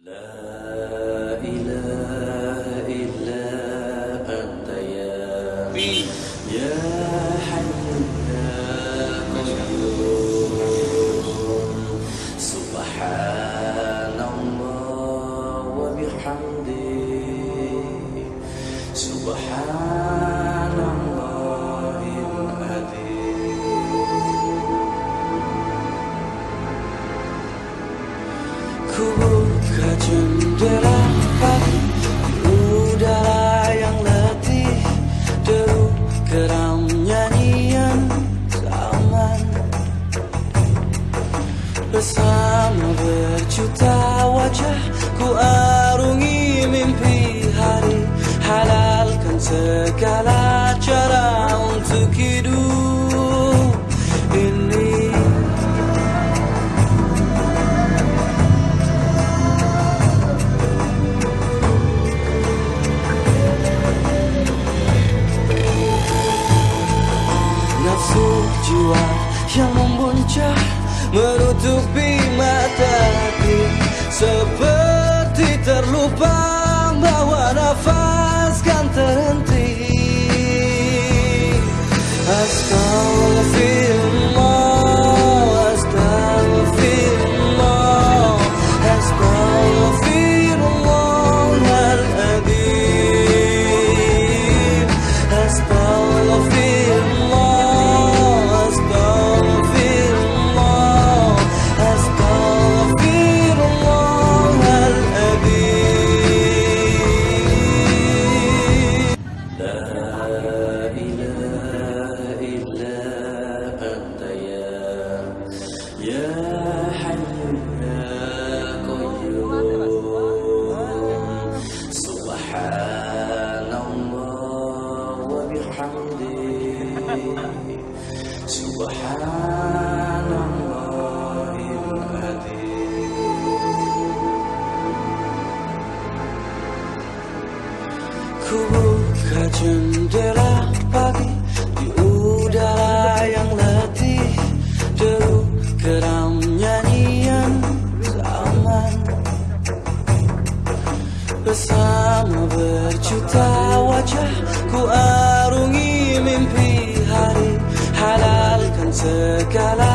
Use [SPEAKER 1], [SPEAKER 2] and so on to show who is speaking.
[SPEAKER 1] La ilaha illa anta ya hayyu ya qayyum. Subhanallah wa bihamdihi, subhanallahil adzim. Ku buka jendela pagi, udara yang letih, deru geram nyanyian zaman. Bersama berjuta wajah, ku arungi mimpi hari, halalkan segala cara untuk hidup ini. Nafsu jiwa yang membuncah menutupi mataku, seperti terlupa bahwa nafas kan terhenti. Astaghfirullah, astaghfirullah, astaghfirullahaladzim. Astaghfirullah, astaghfirullah, astaghfirullahaladzim. La ilaha illa anta ya hayyu ya qayyum. Subhanallah wa bihamdihi, subhanallahil adzim. Ku buka jendela pagi, di udara yang letih, deru geram nyanyian zaman. Bersama berjuta wajah, ku arungi mimpi hari, halalkan segala